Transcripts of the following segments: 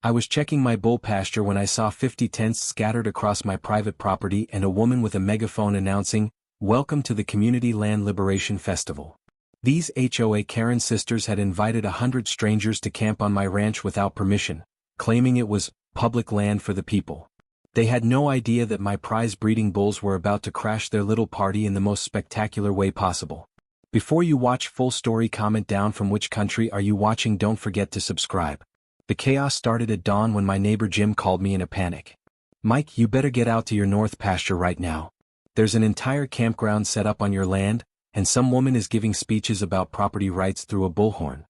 I was checking my bull pasture when I saw 50 tents scattered across my private property and a woman with a megaphone announcing, "Welcome to the Community Land Liberation Festival." These HOA Karen sisters had invited 100 strangers to camp on my ranch without permission, claiming it was public land for the people. They had no idea that my prize breeding bulls were about to crash their little party in the most spectacular way possible. Before you watch full story, comment down from which country are you watching. Don't forget to subscribe. The chaos started at dawn when my neighbor Jim called me in a panic. "Mike, you better get out to your north pasture right now. There's an entire campground set up on your land, and some woman is giving speeches about property rights through a bullhorn."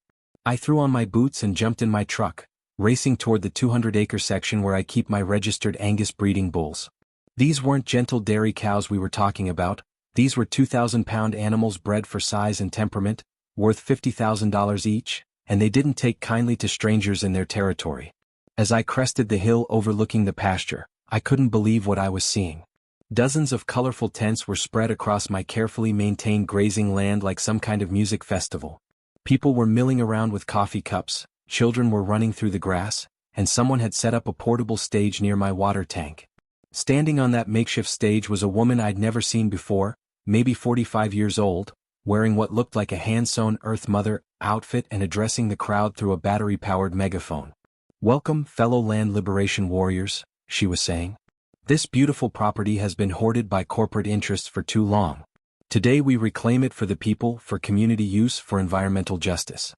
I threw on my boots and jumped in my truck, racing toward the 200-acre section where I keep my registered Angus breeding bulls. These weren't gentle dairy cows we were talking about. These were 2,000-pound animals bred for size and temperament, worth $50,000 each, and they didn't take kindly to strangers in their territory. As I crested the hill overlooking the pasture, I couldn't believe what I was seeing. Dozens of colorful tents were spread across my carefully maintained grazing land like some kind of music festival. People were milling around with coffee cups, children were running through the grass, and someone had set up a portable stage near my water tank. Standing on that makeshift stage was a woman I'd never seen before, maybe 45 years old, wearing what looked like a hand-sewn Earth Mother outfit and addressing the crowd through a battery-powered megaphone. "Welcome, fellow land liberation warriors," she was saying. "This beautiful property has been hoarded by corporate interests for too long. Today we reclaim it for the people, for community use, for environmental justice."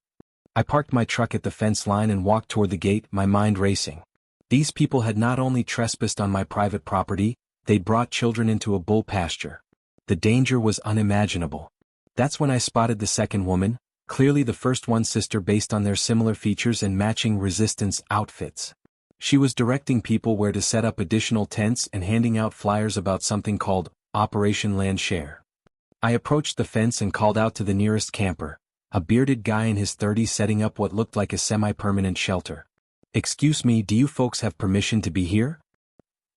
I parked my truck at the fence line and walked toward the gate, my mind racing. These people had not only trespassed on my private property, they'd brought children into a bull pasture. The danger was unimaginable. That's when I spotted the second woman, clearly the first one's sister based on their similar features and matching resistance outfits. She was directing people where to set up additional tents and handing out flyers about something called Operation Land Share. I approached the fence and called out to the nearest camper, a bearded guy in his 30s setting up what looked like a semi-permanent shelter. "Excuse me, do you folks have permission to be here?"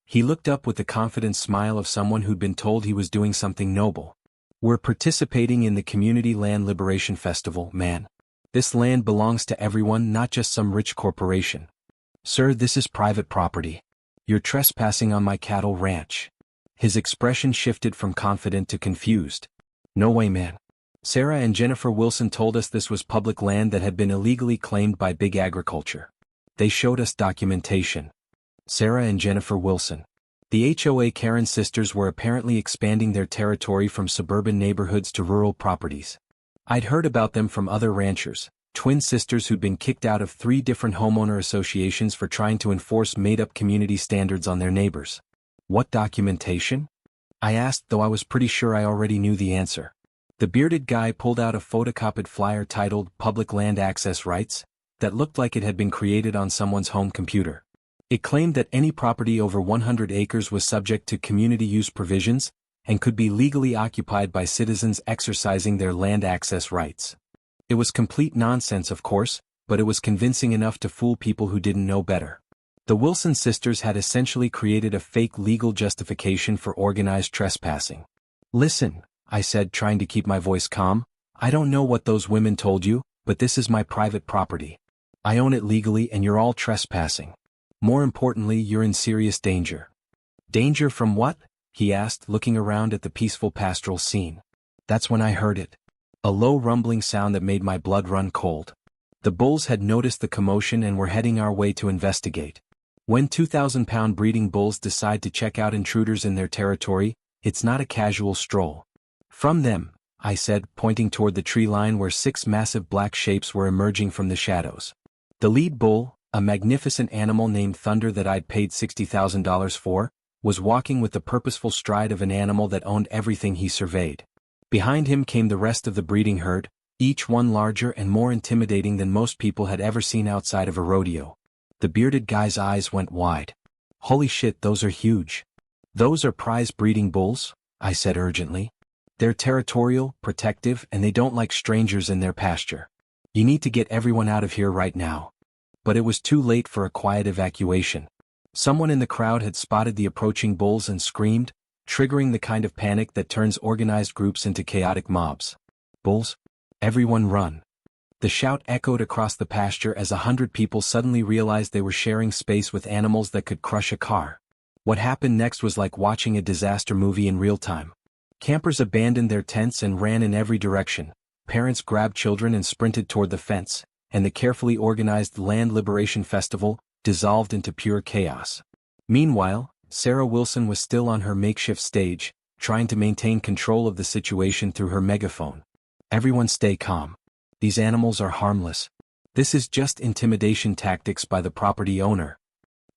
He looked up with the confident smile of someone who'd been told he was doing something noble. "We're participating in the Community Land Liberation Festival, man. This land belongs to everyone, not just some rich corporation." "Sir, this is private property. You're trespassing on my cattle ranch." His expression shifted from confident to confused. "No way, man. Sarah and Jennifer Wilson told us this was public land that had been illegally claimed by Big Agriculture. They showed us documentation." Sarah and Jennifer Wilson. The HOA Karen sisters were apparently expanding their territory from suburban neighborhoods to rural properties. I'd heard about them from other ranchers, twin sisters who'd been kicked out of 3 different homeowner associations for trying to enforce made-up community standards on their neighbors. "What documentation?" I asked, though I was pretty sure I already knew the answer. The bearded guy pulled out a photocopied flyer titled Public Land Access Rights that looked like it had been created on someone's home computer. It claimed that any property over 100 acres was subject to community use provisions and could be legally occupied by citizens exercising their land access rights. It was complete nonsense, of course, but it was convincing enough to fool people who didn't know better. The Wilson sisters had essentially created a fake legal justification for organized trespassing. "Listen," I said, trying to keep my voice calm, "I don't know what those women told you, but this is my private property. I own it legally and you're all trespassing. More importantly, you're in serious danger." "Danger from what?" he asked, looking around at the peaceful pastoral scene. That's when I heard it. A low rumbling sound that made my blood run cold. The bulls had noticed the commotion and were heading our way to investigate. When 2,000-pound breeding bulls decide to check out intruders in their territory, it's not a casual stroll. "From them," I said, pointing toward the tree line where 6 massive black shapes were emerging from the shadows. The lead bull, a magnificent animal named Thunder that I'd paid $60,000 for, was walking with the purposeful stride of an animal that owned everything he surveyed. Behind him came the rest of the breeding herd, each one larger and more intimidating than most people had ever seen outside of a rodeo. The bearded guy's eyes went wide. "Holy shit, those are huge." "Those are prize breeding bulls," I said urgently. "They're territorial, protective, and they don't like strangers in their pasture. You need to get everyone out of here right now." But it was too late for a quiet evacuation. Someone in the crowd had spotted the approaching bulls and screamed, triggering the kind of panic that turns organized groups into chaotic mobs. "Bulls? Everyone run." The shout echoed across the pasture as 100 people suddenly realized they were sharing space with animals that could crush a car. What happened next was like watching a disaster movie in real time. Campers abandoned their tents and ran in every direction. Parents grabbed children and sprinted toward the fence, and the carefully organized Land Liberation Festival dissolved into pure chaos. Meanwhile, Sarah Wilson was still on her makeshift stage, trying to maintain control of the situation through her megaphone. Everyone stay calm. These animals are harmless. This is just intimidation tactics by the property owner.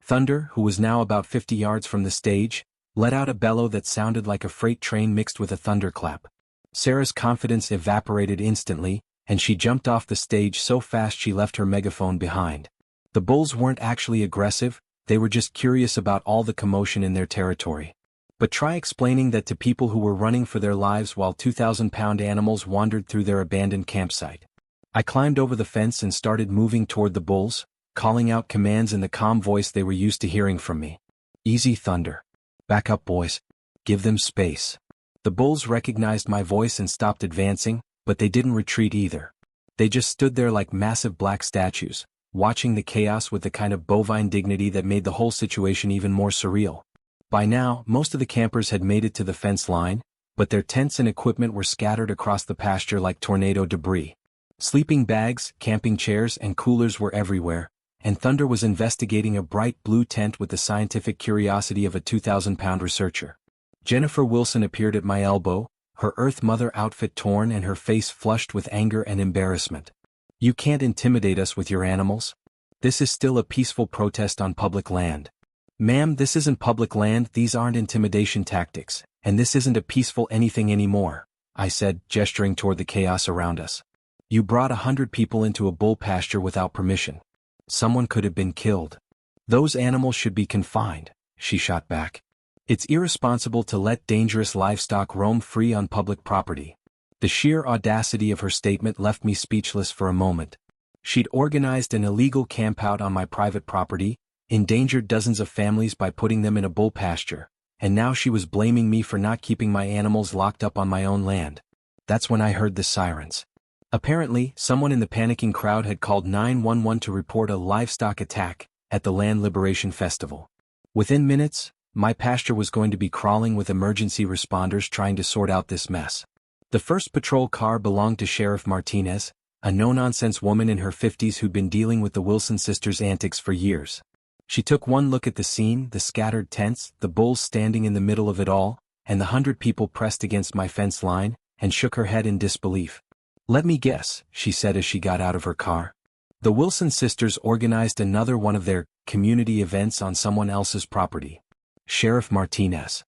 Thunder, who was now about 50 yards from the stage, let out a bellow that sounded like a freight train mixed with a thunderclap. Sarah's confidence evaporated instantly, and she jumped off the stage so fast she left her megaphone behind. The bulls weren't actually aggressive, they were just curious about all the commotion in their territory. But try explaining that to people who were running for their lives while 2,000-pound animals wandered through their abandoned campsite. I climbed over the fence and started moving toward the bulls, calling out commands in the calm voice they were used to hearing from me. Easy, Thunder. Back up, boys. Give them space. The bulls recognized my voice and stopped advancing, but they didn't retreat either. They just stood there like massive black statues, watching the chaos with the kind of bovine dignity that made the whole situation even more surreal. By now, most of the campers had made it to the fence line, but their tents and equipment were scattered across the pasture like tornado debris. Sleeping bags, camping chairs, and coolers were everywhere, and Thunder was investigating a bright blue tent with the scientific curiosity of a 2,000-pound researcher. Jennifer Wilson appeared at my elbow, her Earth Mother outfit torn and her face flushed with anger and embarrassment. You can't intimidate us with your animals. This is still a peaceful protest on public land. Ma'am, this isn't public land, these aren't intimidation tactics, and this isn't a peaceful anything anymore, I said, gesturing toward the chaos around us. You brought 100 people into a bull pasture without permission. Someone could have been killed. Those animals should be confined, she shot back. It's irresponsible to let dangerous livestock roam free on public property. The sheer audacity of her statement left me speechless for a moment. She'd organized an illegal campout on my private property, endangered dozens of families by putting them in a bull pasture, and now she was blaming me for not keeping my animals locked up on my own land. That's when I heard the sirens. Apparently, someone in the panicking crowd had called 911 to report a livestock attack at the Land Liberation Festival. Within minutes, my pasture was going to be crawling with emergency responders trying to sort out this mess. The first patrol car belonged to Sheriff Martinez, a no-nonsense woman in her 50s who'd been dealing with the Wilson sisters' antics for years. She took one look at the scene, the scattered tents, the bulls standing in the middle of it all, and the 100 people pressed against my fence line, and shook her head in disbelief. Let me guess, she said as she got out of her car. The Wilson sisters organized another one of their community events on someone else's property. Sheriff Martinez.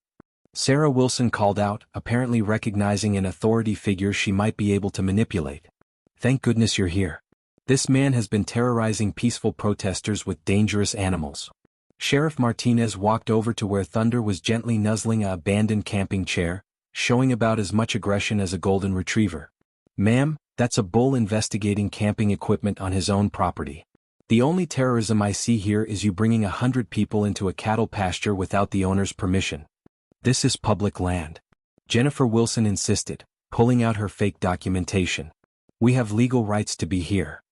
Sarah Wilson called out, apparently recognizing an authority figure she might be able to manipulate. Thank goodness you're here. This man has been terrorizing peaceful protesters with dangerous animals. Sheriff Martinez walked over to where Thunder was gently nuzzling an abandoned camping chair, showing about as much aggression as a golden retriever. Ma'am, that's a bull investigating camping equipment on his own property. The only terrorism I see here is you bringing 100 people into a cattle pasture without the owner's permission. This is public land. Jennifer Wilson insisted, pulling out her fake documentation. We have legal rights to be here.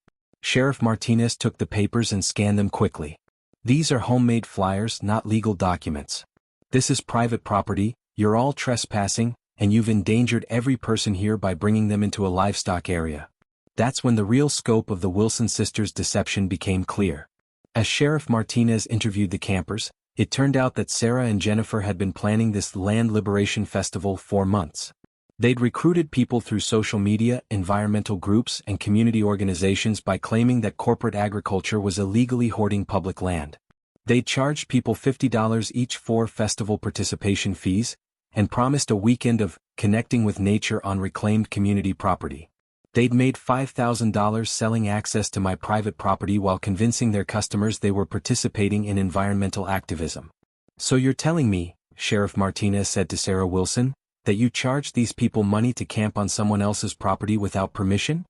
Sheriff Martinez took the papers and scanned them quickly. These are homemade flyers, not legal documents. This is private property, you're all trespassing, and you've endangered every person here by bringing them into a livestock area. That's when the real scope of the Wilson sisters' deception became clear. As Sheriff Martinez interviewed the campers, it turned out that Sarah and Jennifer had been planning this Land Liberation Festival for months. They'd recruited people through social media, environmental groups, and community organizations by claiming that corporate agriculture was illegally hoarding public land. They'd charged people $50 each for festival participation fees, and promised a weekend of connecting with nature on reclaimed community property. They'd made $5,000 selling access to my private property while convincing their customers they were participating in environmental activism. So you're telling me, Sheriff Martinez said to Sarah Wilson, that you charged these people money to camp on someone else's property without permission?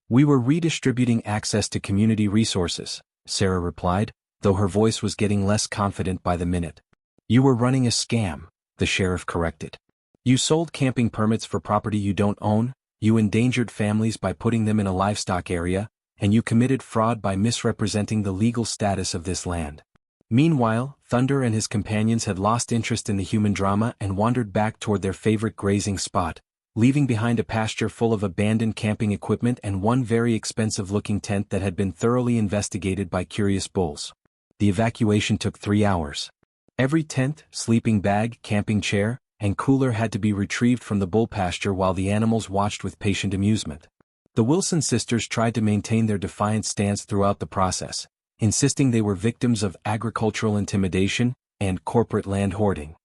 We were redistributing access to community resources, Sarah replied, though her voice was getting less confident by the minute. You were running a scam, the sheriff corrected. You sold camping permits for property you don't own, you endangered families by putting them in a livestock area, and you committed fraud by misrepresenting the legal status of this land. Meanwhile, Thunder and his companions had lost interest in the human drama and wandered back toward their favorite grazing spot, leaving behind a pasture full of abandoned camping equipment and one very expensive-looking tent that had been thoroughly investigated by curious bulls. The evacuation took 3 hours. Every tent, sleeping bag, camping chair, and cooler had to be retrieved from the bull pasture while the animals watched with patient amusement. The Wilson sisters tried to maintain their defiant stance throughout the process, insisting they were victims of agricultural intimidation and corporate land hoarding.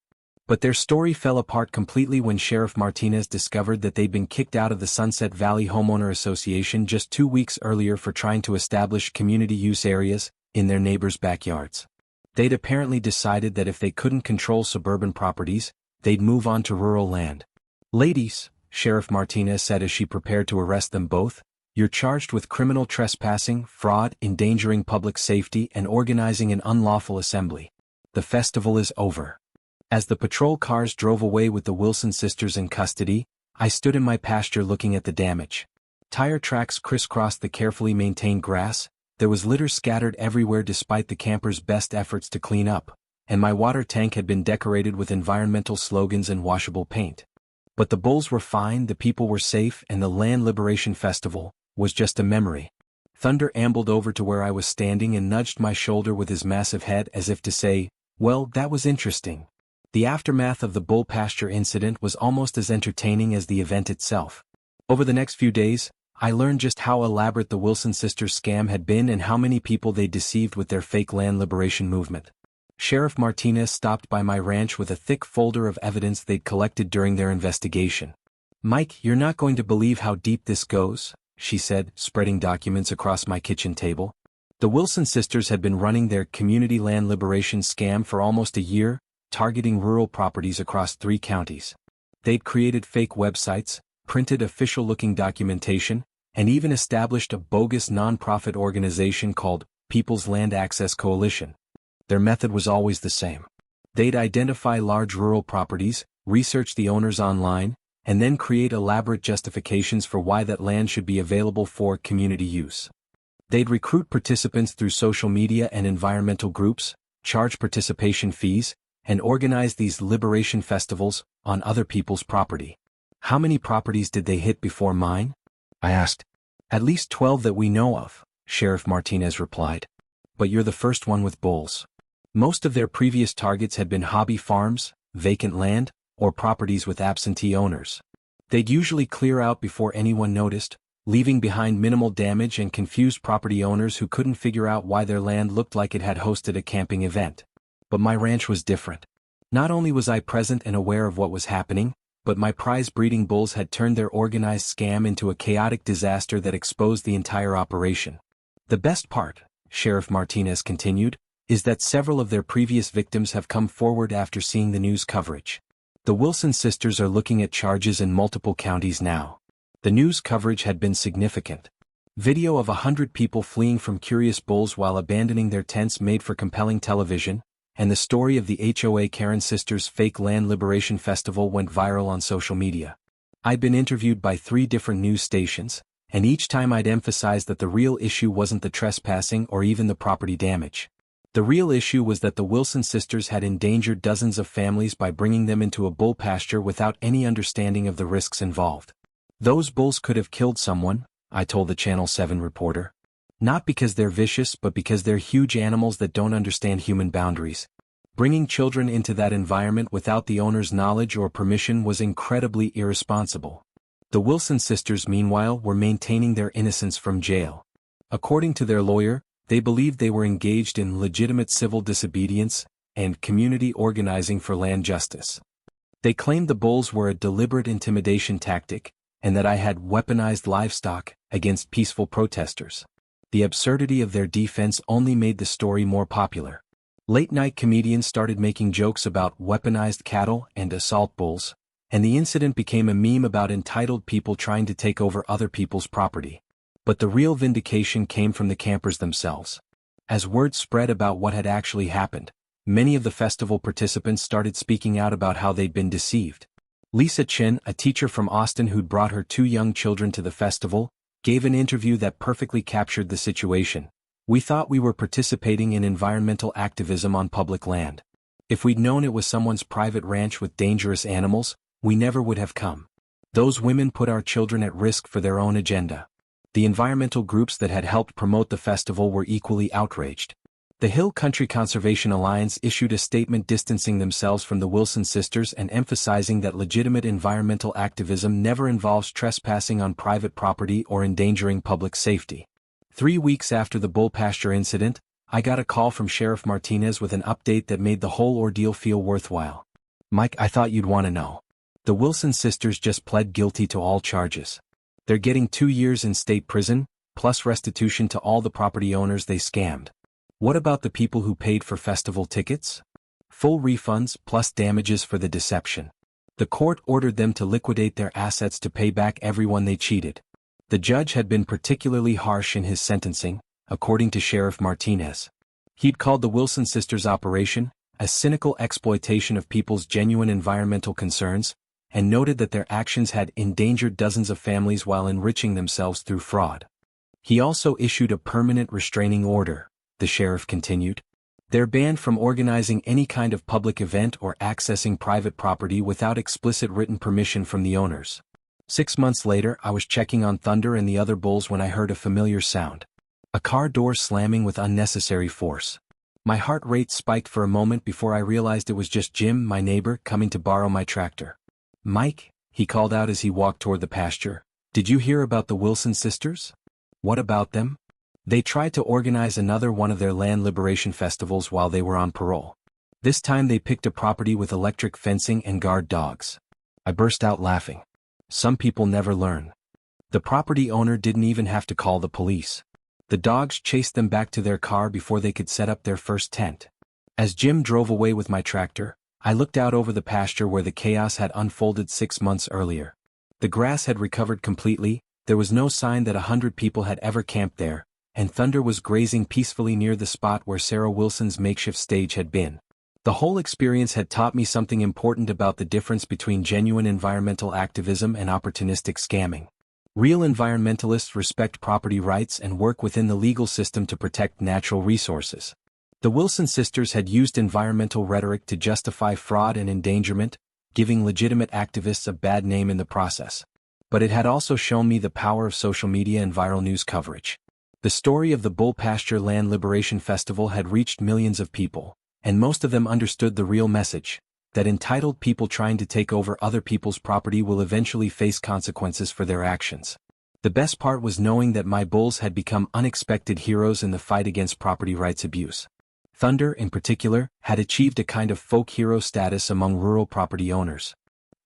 But their story fell apart completely when Sheriff Martinez discovered that they'd been kicked out of the Sunset Valley Homeowner Association just 2 weeks earlier for trying to establish community use areas in their neighbors' backyards. They'd apparently decided that if they couldn't control suburban properties, they'd move on to rural land. "Ladies," Sheriff Martinez said as she prepared to arrest them both, "you're charged with criminal trespassing, fraud, endangering public safety, and organizing an unlawful assembly. The festival is over." As the patrol cars drove away with the Wilson sisters in custody, I stood in my pasture looking at the damage. Tire tracks crisscrossed the carefully maintained grass, there was litter scattered everywhere despite the campers' best efforts to clean up, and my water tank had been decorated with environmental slogans and washable paint. But the bulls were fine, the people were safe, and the Land Liberation Festival was just a memory. Thunder ambled over to where I was standing and nudged my shoulder with his massive head as if to say, "Well, that was interesting." The aftermath of the bull pasture incident was almost as entertaining as the event itself. Over the next few days, I learned just how elaborate the Wilson sisters scam had been and how many people they deceived with their fake land liberation movement. Sheriff Martinez stopped by my ranch with a thick folder of evidence they'd collected during their investigation. "Mike, you're not going to believe how deep this goes," she said, spreading documents across my kitchen table. The Wilson sisters had been running their community land liberation scam for almost a year, targeting rural properties across 3 counties. They'd created fake websites, printed official-looking documentation, and even established a bogus non-profit organization called People's Land Access Coalition. Their method was always the same. They'd identify large rural properties, research the owners online, and then create elaborate justifications for why that land should be available for community use. They'd recruit participants through social media and environmental groups, charge participation fees, and organize these liberation festivals on other people's property. "How many properties did they hit before mine?" I asked. "At least 12 that we know of," Sheriff Martinez replied. "But you're the first one with bulls." Most of their previous targets had been hobby farms, vacant land, or properties with absentee owners. They'd usually clear out before anyone noticed, leaving behind minimal damage and confused property owners who couldn't figure out why their land looked like it had hosted a camping event. But my ranch was different. Not only was I present and aware of what was happening, but my prize-breeding bulls had turned their organized scam into a chaotic disaster that exposed the entire operation. "The best part," Sheriff Martinez continued, "is that several of their previous victims have come forward after seeing the news coverage. The Wilson sisters are looking at charges in multiple counties now. The news coverage had been significant. Video of 100 people fleeing from curious bulls while abandoning their tents made for compelling television, and the story of the HOA Karen sisters' fake land liberation festival went viral on social media. I'd been interviewed by 3 different news stations, and each time I'd emphasized that the real issue wasn't the trespassing or even the property damage. The real issue was that the Wilson sisters had endangered dozens of families by bringing them into a bull pasture without any understanding of the risks involved. "Those bulls could have killed someone," I told the Channel 7 reporter. "Not because they're vicious but because they're huge animals that don't understand human boundaries. Bringing children into that environment without the owner's knowledge or permission was incredibly irresponsible." The Wilson sisters, meanwhile, were maintaining their innocence from jail. According to their lawyer, they believed they were engaged in legitimate civil disobedience and community organizing for land justice. They claimed the bulls were a deliberate intimidation tactic, and that I had weaponized livestock against peaceful protesters. The absurdity of their defense only made the story more popular. Late-night comedians started making jokes about weaponized cattle and assault bulls, and the incident became a meme about entitled people trying to take over other people's property. But the real vindication came from the campers themselves. As word spread about what had actually happened, many of the festival participants started speaking out about how they'd been deceived. Lisa Chin, a teacher from Austin who'd brought her 2 young children to the festival, gave an interview that perfectly captured the situation. "We thought we were participating in environmental activism on public land. If we'd known it was someone's private ranch with dangerous animals, we never would have come. Those women put our children at risk for their own agenda." The environmental groups that had helped promote the festival were equally outraged. The Hill Country Conservation Alliance issued a statement distancing themselves from the Wilson sisters and emphasizing that legitimate environmental activism never involves trespassing on private property or endangering public safety. 3 weeks after the bull pasture incident, I got a call from Sheriff Martinez with an update that made the whole ordeal feel worthwhile. "Mike, I thought you'd want to know. The Wilson sisters just pled guilty to all charges. They're getting 2 years in state prison, plus restitution to all the property owners they scammed. What about the people who paid for festival tickets? Full refunds plus damages for the deception. The court ordered them to liquidate their assets to pay back everyone they cheated." The judge had been particularly harsh in his sentencing, according to Sheriff Martinez. He'd called the Wilson sisters' operation a cynical exploitation of people's genuine environmental concerns, and noted that their actions had endangered dozens of families while enriching themselves through fraud. He also issued a permanent restraining order, the sheriff continued. "They're banned from organizing any kind of public event or accessing private property without explicit written permission from the owners." 6 months later, I was checking on Thunder and the other bulls when I heard a familiar sound. A car door slamming with unnecessary force. My heart rate spiked for a moment before I realized it was just Jim, my neighbor, coming to borrow my tractor. "Mike," he called out as he walked toward the pasture, "did you hear about the Wilson sisters?" "What about them?" "They tried to organize another one of their land liberation festivals while they were on parole. This time they picked a property with electric fencing and guard dogs." I burst out laughing. Some people never learn. The property owner didn't even have to call the police. The dogs chased them back to their car before they could set up their first tent. As Jim drove away with my tractor, I looked out over the pasture where the chaos had unfolded 6 months earlier. The grass had recovered completely, there was no sign that 100 people had ever camped there, and Thunder was grazing peacefully near the spot where Sarah Wilson's makeshift stage had been. The whole experience had taught me something important about the difference between genuine environmental activism and opportunistic scamming. Real environmentalists respect property rights and work within the legal system to protect natural resources. The Wilson sisters had used environmental rhetoric to justify fraud and endangerment, giving legitimate activists a bad name in the process. But it had also shown me the power of social media and viral news coverage. The story of the Bull Pasture Land Liberation Festival had reached millions of people, and most of them understood the real message, that entitled people trying to take over other people's property will eventually face consequences for their actions. The best part was knowing that my bulls had become unexpected heroes in the fight against property rights abuse. Thunder, in particular, had achieved a kind of folk hero status among rural property owners.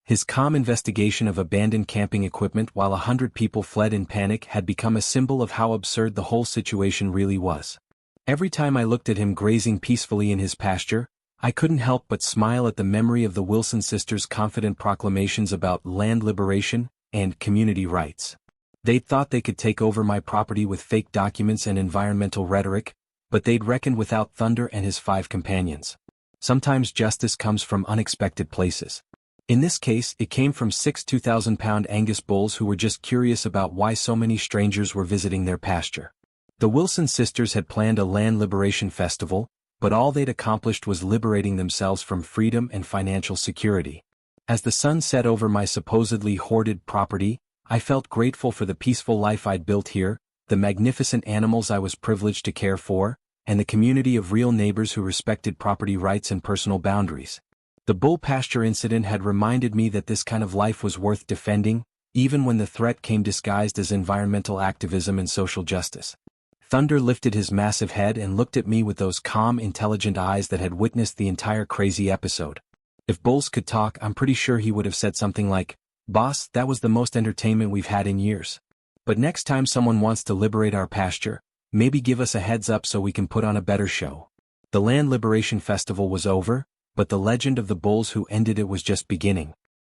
His calm investigation of abandoned camping equipment while 100 people fled in panic had become a symbol of how absurd the whole situation really was. Every time I looked at him grazing peacefully in his pasture, I couldn't help but smile at the memory of the Wilson sisters' confident proclamations about land liberation and community rights. They'd thought they could take over my property with fake documents and environmental rhetoric, but they'd reckoned without Thunder and his 5 companions. Sometimes justice comes from unexpected places. In this case, it came from 6 2,000-pound Angus bulls who were just curious about why so many strangers were visiting their pasture. The Wilson sisters had planned a land liberation festival, but all they'd accomplished was liberating themselves from freedom and financial security. As the sun set over my supposedly hoarded property, I felt grateful for the peaceful life I'd built here, the magnificent animals I was privileged to care for, and the community of real neighbors who respected property rights and personal boundaries. The bull pasture incident had reminded me that this kind of life was worth defending, even when the threat came disguised as environmental activism and social justice. Thunder lifted his massive head and looked at me with those calm, intelligent eyes that had witnessed the entire crazy episode. If bulls could talk, I'm pretty sure he would have said something like, "Boss, that was the most entertainment we've had in years. But next time someone wants to liberate our pasture, maybe give us a heads up so we can put on a better show." The Land Liberation Festival was over, but the legend of the bulls who ended it was just beginning.